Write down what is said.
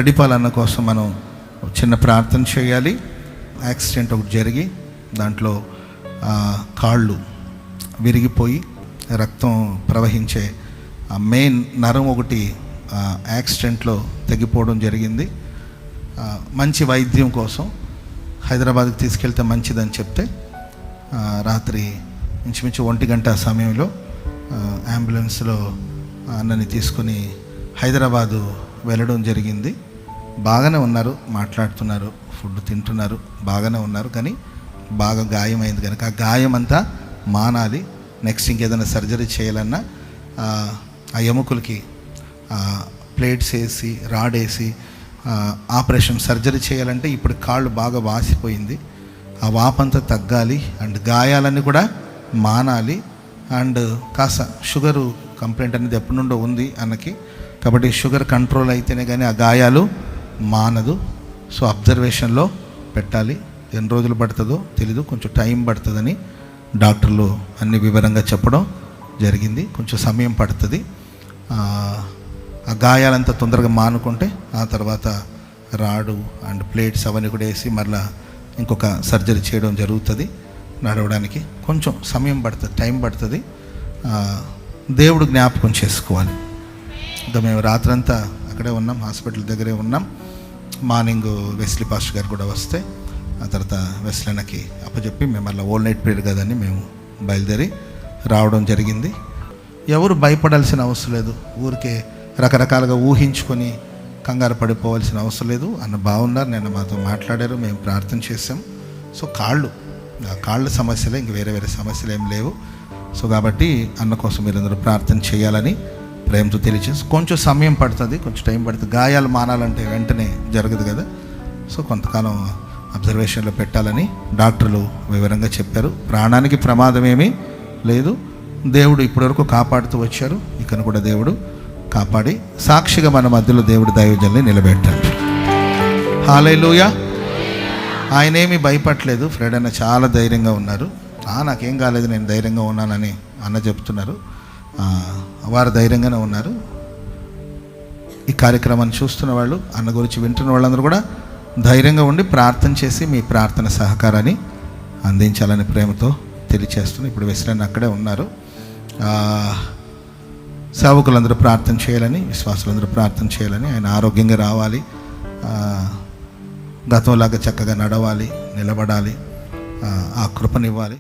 రెడ్డిపాలన్న కోసం మనం చిన్న ప్రార్థన చేయాలి. యాక్సిడెంట్ ఒకటి జరిగి దాంట్లో కాళ్ళు విరిగిపోయి రక్తం ప్రవహించే మెయిన్ నరం ఒకటి యాక్సిడెంట్లో తెగిపోవడం జరిగింది. మంచి వైద్యం కోసం హైదరాబాద్కి తీసుకెళ్తే మంచిదని చెప్తే రాత్రి ఇంచుమించు 1 గంట సమయంలో అంబులెన్స్లో అన్నని తీసుకొని హైదరాబాదు వెళ్ళడం జరిగింది. బాగానే ఉన్నారు, మాట్లాడుతున్నారు, ఫుడ్ తింటున్నారు, బాగానే ఉన్నారు. కానీ బాగా గాయమైంది కనుక ఆ గాయం అంతా మానాలి. నెక్స్ట్ ఇంకేదైనా సర్జరీ చేయాలన్నా ఆ ఎముకలకి ప్లేట్స్ వేసి రాడ్ వేసి ఆపరేషన్ సర్జరీ చేయాలంటే ఇప్పుడు కాళ్ళు బాగా వాసిపోయింది. ఆ వాపంతా తగ్గాలి అండ్ గాయాలన్నీ కూడా మానాలి. అండ్ కాస్త షుగరు కంప్లైంట్ అనేది ఎప్పటి నుండో ఉంది అన్నకి. కాబట్టి షుగర్ కంట్రోల్ అయితేనే కానీ ఆ గాయాలు మానదు. సో అబ్జర్వేషన్లో పెట్టాలి. ఎన్ని రోజులు పడుతుందో తెలీదు, కొంచెం టైం పడుతుందని డాక్టర్లు అన్ని వివరంగా చెప్పడం జరిగింది. కొంచెం సమయం పడుతుంది. ఆ గాయాలంతా తొందరగా మానుకుంటే ఆ తర్వాత రాడు అండ్ ప్లేట్స్ అవన్నీ కూడా వేసి మళ్ళీ ఇంకొక సర్జరీ చేయడం జరుగుతుంది. నడవడానికి కొంచెం సమయం పడుతుంది, టైం పడుతుంది. దేవుడు జ్ఞాపకం చేసుకోవాలి. ఇంకా మేము రాత్రంతా అక్కడే ఉన్నాం, హాస్పిటల్ దగ్గరే ఉన్నాం. మార్నింగ్ వెస్లీ పాస్టర్ గారు కూడా వస్తే ఆ తర్వాత వెస్లన్నకి అప్పచెప్పి మేము మళ్ళీ ఓల్ నైట్ ప్రేయర్ కదని మేము బయలుదేరి రావడం జరిగింది. ఎవరు భయపడాల్సిన అవసరం లేదు. ఊరికే రకరకాలుగా ఊహించుకొని కంగారు పడిపోవాల్సిన అవసరం లేదు. అన్న బాగున్నారు, నిన్న మాతో మాట్లాడారు, మేము ప్రార్థన చేసాం. సో కాళ్ళ సమస్యలే, ఇంక వేరే వేరే సమస్యలు ఏం లేవు. సో కాబట్టి అన్న కోసం మీరందరూ ప్రార్థన చేయాలని ప్రేమతో తెలియచేసి కొంచెం సమయం పడుతుంది, కొంచెం టైం పడుతుంది. గాయాలు మానాలంటే వెంటనే జరగదు కదా. సో కొంతకాలం అబ్జర్వేషన్లో పెట్టాలని డాక్టర్లు వివరంగా చెప్పారు. ప్రాణానికి ప్రమాదం ఏమీ లేదు. దేవుడు ఇప్పటివరకు కాపాడుతూ వచ్చారు, ఇకను కూడా దేవుడు కాపాడి సాక్షిగా మన మధ్యలో దేవుడు దైవజనుల్ని నిలబెట్టాడు. హల్లెలూయా. ఆయనేమీ భయపడలేదు. ఫ్రెడ్ అన్న చాలా ధైర్యంగా ఉన్నారు. నాకేం కాలేదు, నేను ధైర్యంగా ఉన్నానని అన్న చెప్తున్నారు. వారు ధైర్యంగానే ఉన్నారు. ఈ కార్యక్రమాన్ని చూస్తున్న వాళ్ళు, అన్న గురించి వింటున్న వాళ్ళందరూ కూడా ధైర్యంగా ఉండి ప్రార్థన చేసి మీ ప్రార్థన సహకారాన్ని అందించాలని ప్రేమతో తెలియచేస్తున్నాను. ఇప్పుడు వెస్లన్న అక్కడే ఉన్నారు. సేవకులందరూ ప్రార్థన చేయాలని, విశ్వాసులందరూ ప్రార్థన చేయాలని, ఆయన ఆరోగ్యంగా రావాలి, గతంలాగా చక్కగా నడవాలి, నిలబడాలి, ఆ కృపనివ్వాలి.